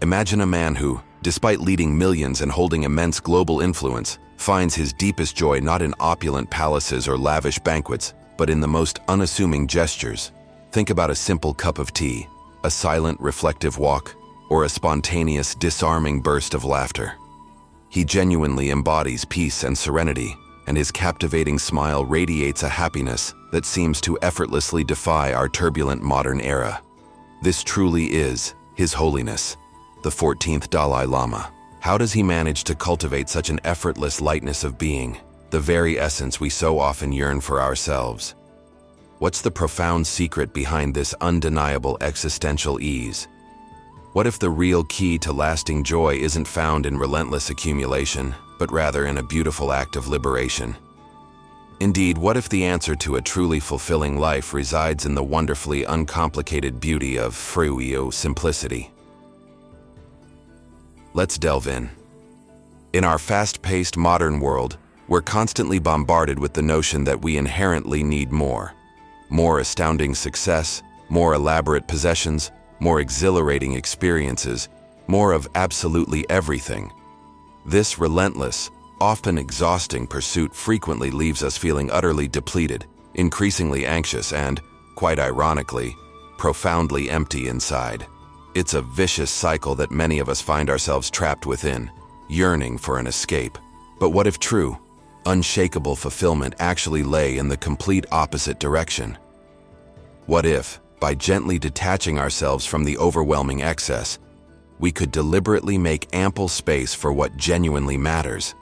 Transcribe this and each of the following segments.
Imagine a man who, despite leading millions and holding immense global influence, finds his deepest joy not in opulent palaces or lavish banquets, but in the most unassuming gestures. Think about a simple cup of tea, a silent, reflective walk, or a spontaneous, disarming burst of laughter. He genuinely embodies peace and serenity, and his captivating smile radiates a happiness that seems to effortlessly defy our turbulent modern era. This truly is His Holiness, the 14th Dalai Lama. How does he manage to cultivate such an effortless lightness of being, the very essence we so often yearn for ourselves? What's the profound secret behind this undeniable existential ease? What if the real key to lasting joy isn't found in relentless accumulation, but rather in a beautiful act of liberation? Indeed, what if the answer to a truly fulfilling life resides in the wonderfully uncomplicated beauty of free simplicity? Let's delve in. In our fast-paced modern world, we're constantly bombarded with the notion that we inherently need more. More astounding success, more elaborate possessions, more exhilarating experiences, more of absolutely everything. This relentless, often exhausting pursuit frequently leaves us feeling utterly depleted, increasingly anxious, and, quite ironically, profoundly empty inside. It's a vicious cycle that many of us find ourselves trapped within, yearning for an escape. But what if true, unshakable fulfillment actually lay in the complete opposite direction? What if, by gently detaching ourselves from the overwhelming excess, we could deliberately make ample space for what genuinely matters?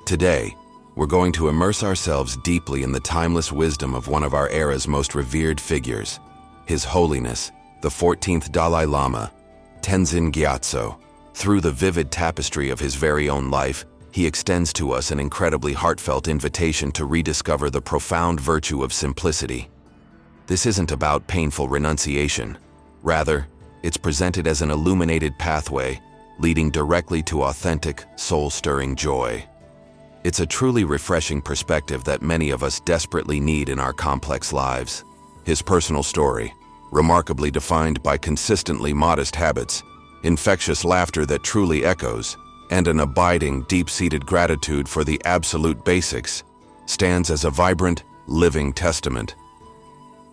Today, we're going to immerse ourselves deeply in the timeless wisdom of one of our era's most revered figures, His Holiness, the 14th Dalai Lama, Tenzin Gyatso. Through the vivid tapestry of his very own life, he extends to us an incredibly heartfelt invitation to rediscover the profound virtue of simplicity. This isn't about painful renunciation. Rather, it's presented as an illuminated pathway leading directly to authentic, soul-stirring joy. It's a truly refreshing perspective that many of us desperately need in our complex lives. His personal story, remarkably defined by consistently modest habits, infectious laughter that truly echoes, and an abiding, deep-seated gratitude for the absolute basics, stands as a vibrant, living testament.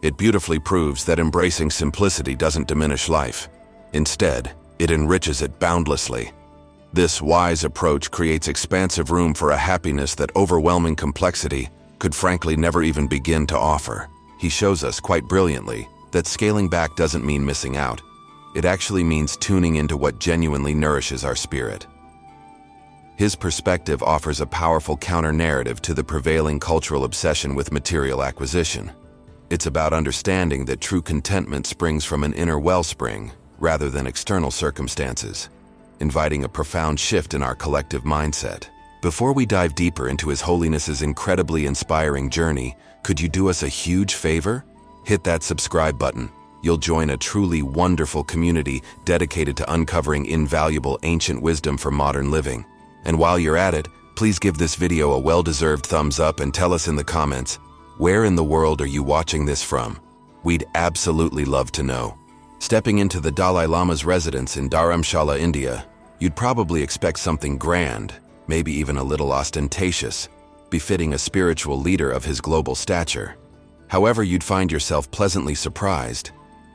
It beautifully proves that embracing simplicity doesn't diminish life. Instead, it enriches it boundlessly. This wise approach creates expansive room for a happiness that overwhelming complexity could frankly never even begin to offer. He shows us quite brilliantly that scaling back doesn't mean missing out. It actually means tuning into what genuinely nourishes our spirit. His perspective offers a powerful counter-narrative to the prevailing cultural obsession with material acquisition. It's about understanding that true contentment springs from an inner wellspring rather than external circumstances, inviting a profound shift in our collective mindset. Before we dive deeper into His Holiness's incredibly inspiring journey, could you do us a huge favor? Hit that subscribe button. You'll join a truly wonderful community dedicated to uncovering invaluable ancient wisdom for modern living. And while you're at it, please give this video a well-deserved thumbs up and tell us in the comments, where in the world are you watching this from? We'd absolutely love to know. Stepping into the Dalai Lama's residence in Dharamshala, India, you'd probably expect something grand, maybe even a little ostentatious, befitting a spiritual leader of his global stature. However, you'd find yourself pleasantly surprised.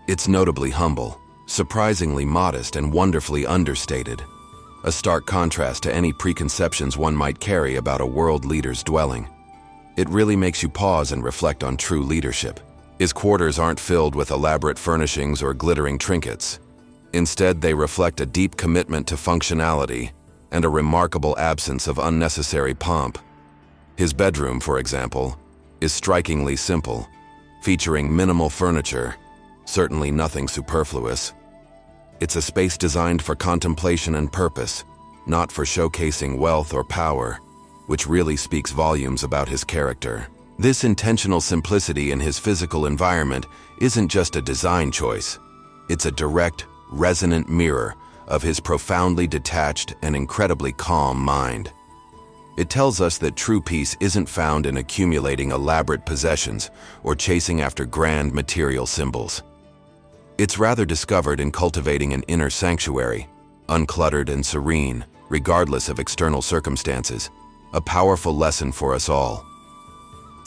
It's notably humble, surprisingly modest, and wonderfully understated. A stark contrast to any preconceptions one might carry about a world leader's dwelling. It really makes you pause and reflect on true leadership. His quarters aren't filled with elaborate furnishings or glittering trinkets. Instead, they reflect a deep commitment to functionality and a remarkable absence of unnecessary pomp. His bedroom, for example, is strikingly simple, featuring minimal furniture, certainly nothing superfluous. It's a space designed for contemplation and purpose, not for showcasing wealth or power, which really speaks volumes about his character. This intentional simplicity in his physical environment isn't just a design choice. It's a direct, resonant mirror of his profoundly detached and incredibly calm mind. It tells us that true peace isn't found in accumulating elaborate possessions or chasing after grand material symbols. It's rather discovered in cultivating an inner sanctuary, uncluttered and serene, regardless of external circumstances, a powerful lesson for us all.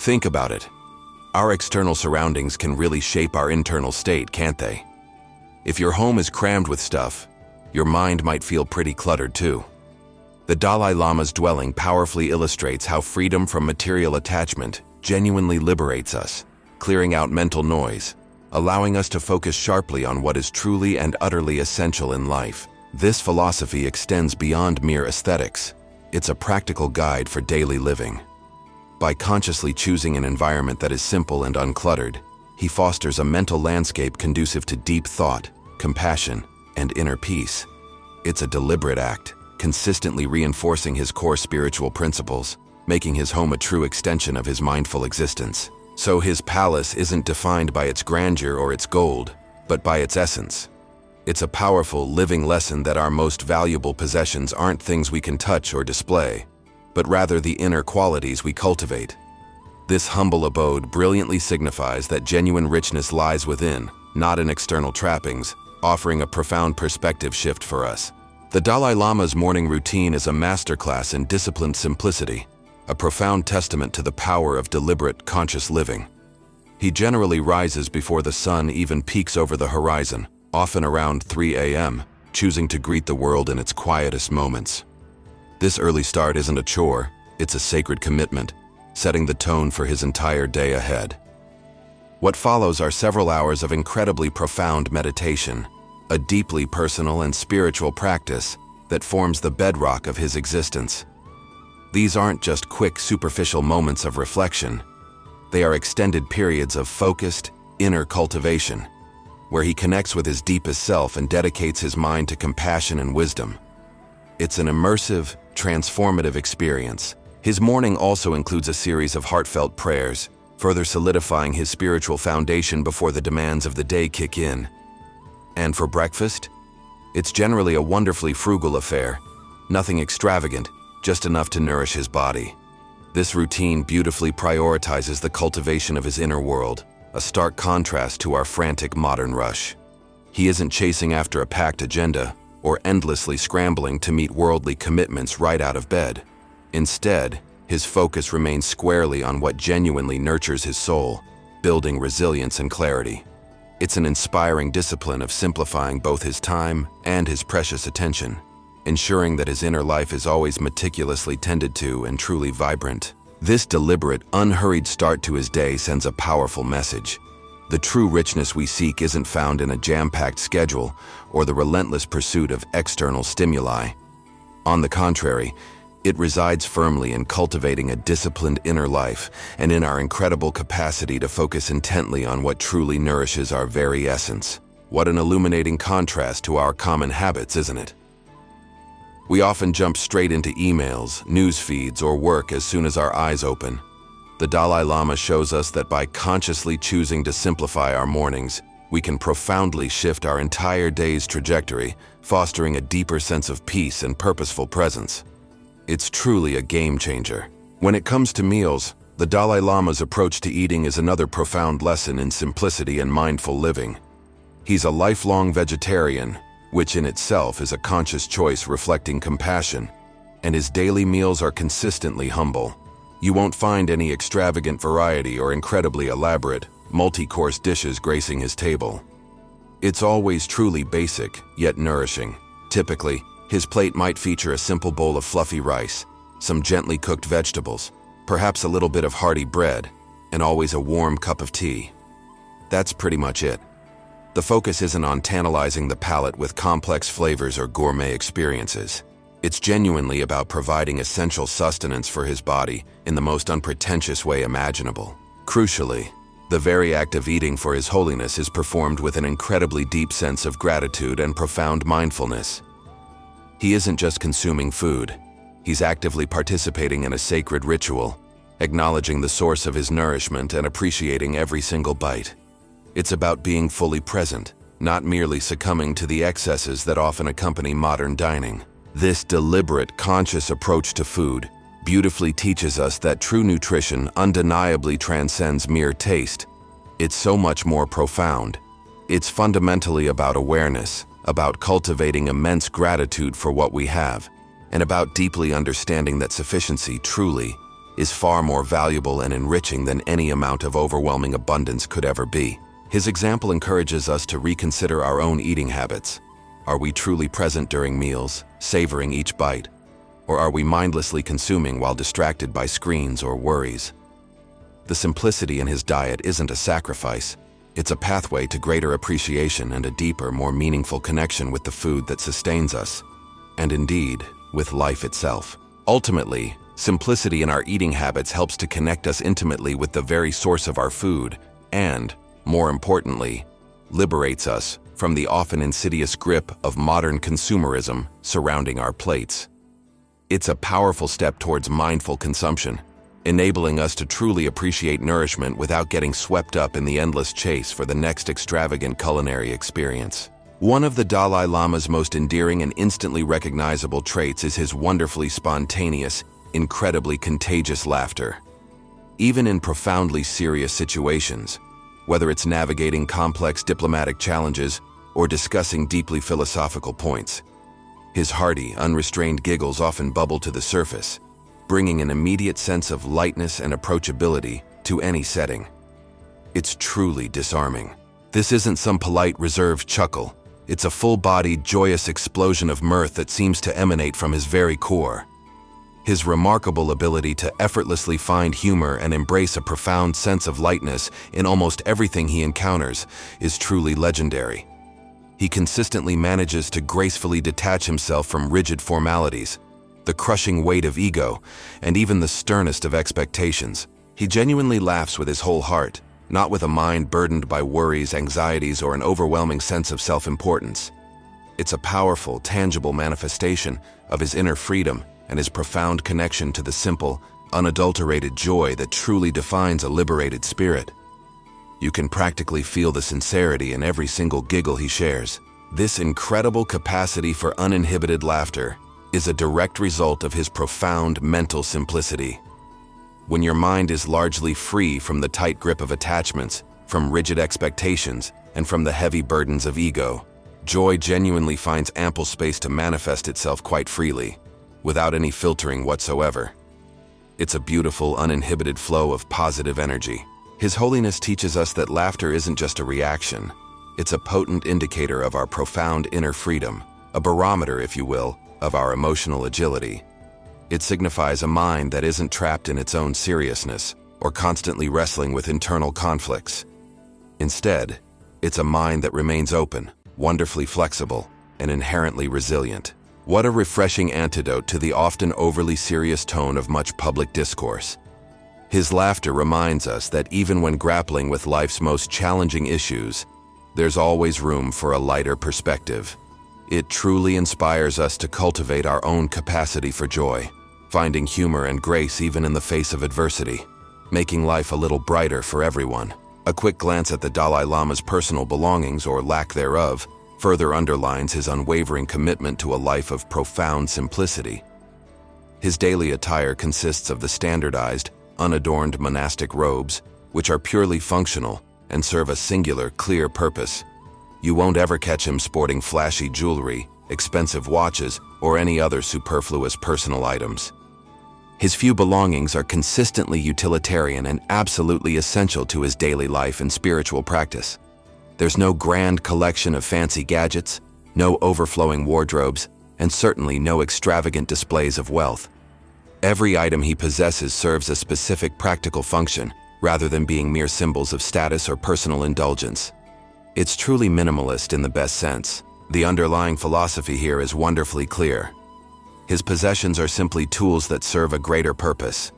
Think about it. Our external surroundings can really shape our internal state, can't they? If your home is crammed with stuff, your mind might feel pretty cluttered too. The Dalai Lama's dwelling powerfully illustrates how freedom from material attachment genuinely liberates us, clearing out mental noise, allowing us to focus sharply on what is truly and utterly essential in life. This philosophy extends beyond mere aesthetics. It's a practical guide for daily living. By consciously choosing an environment that is simple and uncluttered, he fosters a mental landscape conducive to deep thought, compassion, and inner peace. It's a deliberate act, consistently reinforcing his core spiritual principles, making his home a true extension of his mindful existence. So his palace isn't defined by its grandeur or its gold, but by its essence. It's a powerful, living lesson that our most valuable possessions aren't things we can touch or display, but rather the inner qualities we cultivate. This humble abode brilliantly signifies that genuine richness lies within, not in external trappings, offering a profound perspective shift for us. The Dalai Lama's morning routine is a masterclass in disciplined simplicity, a profound testament to the power of deliberate, conscious living. He generally rises before the sun even peeks over the horizon, often around 3 a.m., choosing to greet the world in its quietest moments. This early start isn't a chore, it's a sacred commitment, setting the tone for his entire day ahead. What follows are several hours of incredibly profound meditation, a deeply personal and spiritual practice that forms the bedrock of his existence. These aren't just quick, superficial moments of reflection. They are extended periods of focused, inner cultivation, where he connects with his deepest self and dedicates his mind to compassion and wisdom. It's an immersive, transformative experience. His morning also includes a series of heartfelt prayers, further solidifying his spiritual foundation before the demands of the day kick in. And for breakfast, it's generally a wonderfully frugal affair, nothing extravagant, just enough to nourish his body. This routine beautifully prioritizes the cultivation of his inner world, a stark contrast to our frantic modern rush. He isn't chasing after a packed agenda or endlessly scrambling to meet worldly commitments right out of bed. Instead, his focus remains squarely on what genuinely nurtures his soul, building resilience and clarity. It's an inspiring discipline of simplifying both his time and his precious attention, ensuring that his inner life is always meticulously tended to and truly vibrant. This deliberate, unhurried start to his day sends a powerful message. The true richness we seek isn't found in a jam-packed schedule or the relentless pursuit of external stimuli. On the contrary, it resides firmly in cultivating a disciplined inner life and in our incredible capacity to focus intently on what truly nourishes our very essence. What an illuminating contrast to our common habits, isn't it? We often jump straight into emails, news feeds, or work as soon as our eyes open. The Dalai Lama shows us that by consciously choosing to simplify our mornings, we can profoundly shift our entire day's trajectory, fostering a deeper sense of peace and purposeful presence. It's truly a game changer. When it comes to meals, the Dalai Lama's approach to eating is another profound lesson in simplicity and mindful living. He's a lifelong vegetarian, which in itself is a conscious choice reflecting compassion, and his daily meals are consistently humble. You won't find any extravagant variety or incredibly elaborate, multi-course dishes gracing his table. It's always truly basic, yet nourishing. Typically, his plate might feature a simple bowl of fluffy rice, some gently cooked vegetables, perhaps a little bit of hearty bread, and always a warm cup of tea. That's pretty much it. The focus isn't on tantalizing the palate with complex flavors or gourmet experiences. It's genuinely about providing essential sustenance for his body in the most unpretentious way imaginable. Crucially, the very act of eating for His Holiness is performed with an incredibly deep sense of gratitude and profound mindfulness. He isn't just consuming food, he's actively participating in a sacred ritual, acknowledging the source of his nourishment and appreciating every single bite. It's about being fully present, not merely succumbing to the excesses that often accompany modern dining. This deliberate, conscious approach to food beautifully teaches us that true nutrition undeniably transcends mere taste. It's so much more profound. It's fundamentally about awareness, about cultivating immense gratitude for what we have, and about deeply understanding that sufficiency truly is far more valuable and enriching than any amount of overwhelming abundance could ever be. His example encourages us to reconsider our own eating habits. Are we truly present during meals, savoring each bite? Or are we mindlessly consuming while distracted by screens or worries? The simplicity in his diet isn't a sacrifice. It's a pathway to greater appreciation and a deeper, more meaningful connection with the food that sustains us, and indeed, with life itself. Ultimately, simplicity in our eating habits helps to connect us intimately with the very source of our food and, more importantly, liberates us from the often insidious grip of modern consumerism surrounding our plates. It's a powerful step towards mindful consumption, enabling us to truly appreciate nourishment without getting swept up in the endless chase for the next extravagant culinary experience. One of the Dalai Lama's most endearing and instantly recognizable traits is his wonderfully spontaneous, incredibly contagious laughter. Even in profoundly serious situations, whether it's navigating complex diplomatic challenges or discussing deeply philosophical points, his hearty, unrestrained giggles often bubble to the surface, bringing an immediate sense of lightness and approachability to any setting. It's truly disarming. This isn't some polite, reserved chuckle. It's a full-bodied, joyous explosion of mirth that seems to emanate from his very core. His remarkable ability to effortlessly find humor and embrace a profound sense of lightness in almost everything he encounters is truly legendary. He consistently manages to gracefully detach himself from rigid formalities, the crushing weight of ego, and even the sternest of expectations. He genuinely laughs with his whole heart, not with a mind burdened by worries, anxieties, or an overwhelming sense of self-importance. It's a powerful, tangible manifestation of his inner freedom and his profound connection to the simple, unadulterated joy that truly defines a liberated spirit. You can practically feel the sincerity in every single giggle he shares. This incredible capacity for uninhibited laughter is a direct result of his profound mental simplicity. When your mind is largely free from the tight grip of attachments, from rigid expectations, and from the heavy burdens of ego, joy genuinely finds ample space to manifest itself quite freely, without any filtering whatsoever. It's a beautiful, uninhibited flow of positive energy. His Holiness teaches us that laughter isn't just a reaction. It's a potent indicator of our profound inner freedom, a barometer, if you will, of our emotional agility. It signifies a mind that isn't trapped in its own seriousness or constantly wrestling with internal conflicts. Instead, it's a mind that remains open, wonderfully flexible, and inherently resilient. What a refreshing antidote to the often overly serious tone of much public discourse. His laughter reminds us that even when grappling with life's most challenging issues, there's always room for a lighter perspective. It truly inspires us to cultivate our own capacity for joy, finding humor and grace even in the face of adversity, making life a little brighter for everyone. A quick glance at the Dalai Lama's personal belongings, or lack thereof, further underlines his unwavering commitment to a life of profound simplicity. His daily attire consists of the standardized, unadorned monastic robes, which are purely functional and serve a singular, clear purpose. You won't ever catch him sporting flashy jewelry, expensive watches, or any other superfluous personal items. His few belongings are consistently utilitarian and absolutely essential to his daily life and spiritual practice. There's no grand collection of fancy gadgets, no overflowing wardrobes, and certainly no extravagant displays of wealth. Every item he possesses serves a specific practical function, rather than being mere symbols of status or personal indulgence. It's truly minimalist in the best sense. The underlying philosophy here is wonderfully clear. His possessions are simply tools that serve a greater purpose.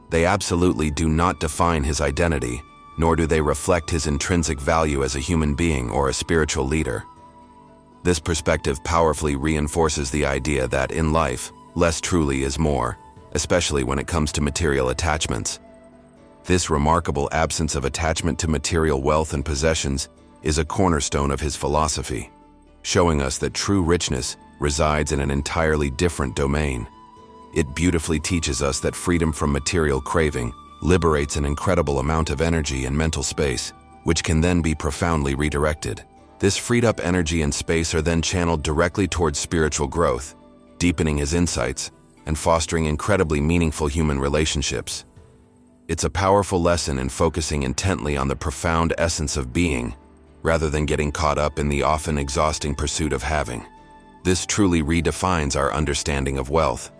They absolutely do not define his identity, nor do they reflect his intrinsic value as a human being or a spiritual leader. This perspective powerfully reinforces the idea that in life, less truly is more, especially when it comes to material attachments. This remarkable absence of attachment to material wealth and possessions is a cornerstone of his philosophy, showing us that true richness resides in an entirely different domain. It beautifully teaches us that freedom from material craving liberates an incredible amount of energy and mental space, which can then be profoundly redirected. This freed up energy and space are then channeled directly towards spiritual growth, deepening his insights and fostering incredibly meaningful human relationships. It's a powerful lesson in focusing intently on the profound essence of being, rather than getting caught up in the often exhausting pursuit of having. This truly redefines our understanding of wealth.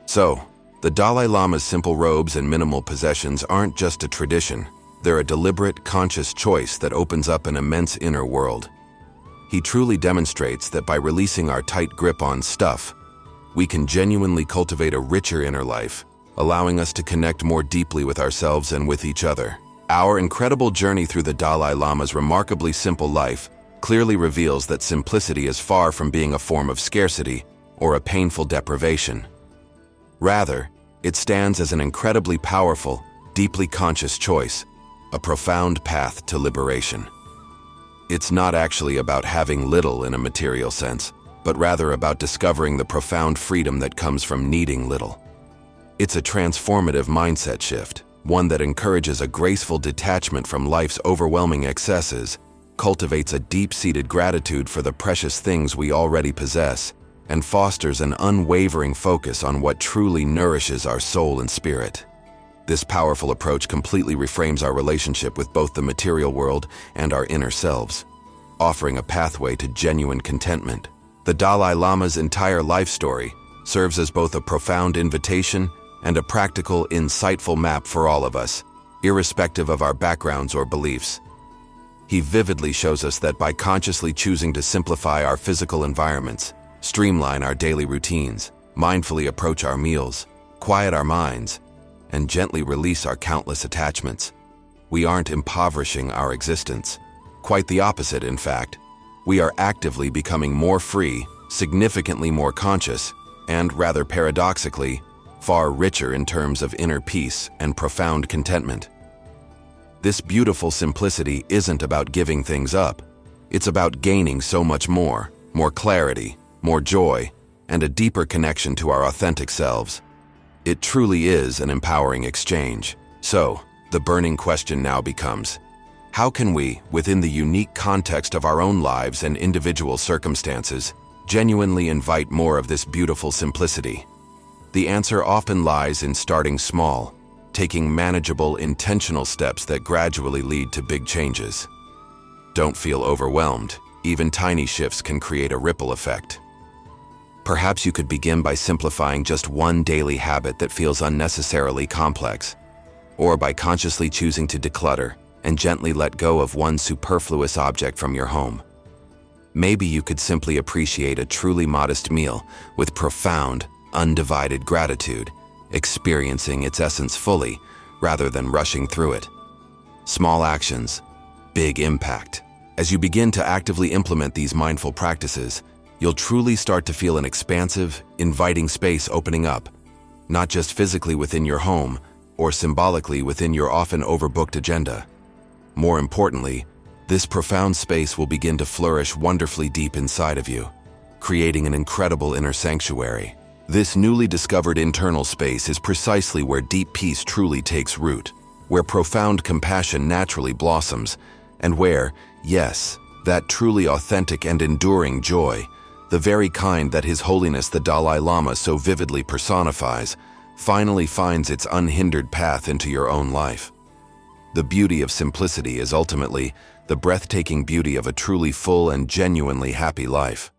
So, the Dalai Lama's simple robes and minimal possessions aren't just a tradition, they're a deliberate, conscious choice that opens up an immense inner world. He truly demonstrates that by releasing our tight grip on stuff, we can genuinely cultivate a richer inner life, allowing us to connect more deeply with ourselves and with each other. Our incredible journey through the Dalai Lama's remarkably simple life clearly reveals that simplicity is far from being a form of scarcity or a painful deprivation. Rather, it stands as an incredibly powerful, deeply conscious choice, a profound path to liberation. It's not actually about having little in a material sense, but rather about discovering the profound freedom that comes from needing little. It's a transformative mindset shift, one that encourages a graceful detachment from life's overwhelming excesses, cultivates a deep-seated gratitude for the precious things we already possess, and fosters an unwavering focus on what truly nourishes our soul and spirit. This powerful approach completely reframes our relationship with both the material world and our inner selves, offering a pathway to genuine contentment. The Dalai Lama's entire life story serves as both a profound invitation and a practical, insightful map for all of us, irrespective of our backgrounds or beliefs. He vividly shows us that by consciously choosing to simplify our physical environments, streamline our daily routines, mindfully approach our meals, quiet our minds, and gently release our countless attachments, we aren't impoverishing our existence. Quite the opposite, in fact. We are actively becoming more free, significantly more conscious, and, rather paradoxically, far richer in terms of inner peace and profound contentment. This beautiful simplicity isn't about giving things up. It's about gaining so much more clarity, more joy, and a deeper connection to our authentic selves. It truly is an empowering exchange. So, the burning question now becomes, how can we, within the unique context of our own lives and individual circumstances, genuinely invite more of this beautiful simplicity? The answer often lies in starting small, taking manageable, intentional steps that gradually lead to big changes. Don't feel overwhelmed. Even tiny shifts can create a ripple effect. Perhaps you could begin by simplifying just one daily habit that feels unnecessarily complex, or by consciously choosing to declutter and gently let go of one superfluous object from your home. Maybe you could simply appreciate a truly modest meal with profound, undivided gratitude, experiencing its essence fully rather than rushing through it. Small actions, big impact. As you begin to actively implement these mindful practices, you'll truly start to feel an expansive, inviting space opening up, not just physically within your home or symbolically within your often overbooked agenda. More importantly, this profound space will begin to flourish wonderfully deep inside of you, creating an incredible inner sanctuary. This newly discovered internal space is precisely where deep peace truly takes root, where profound compassion naturally blossoms, and where, yes, that truly authentic and enduring joy, the very kind that His Holiness the Dalai Lama so vividly personifies, finally finds its unhindered path into your own life. The beauty of simplicity is ultimately the breathtaking beauty of a truly full and genuinely happy life.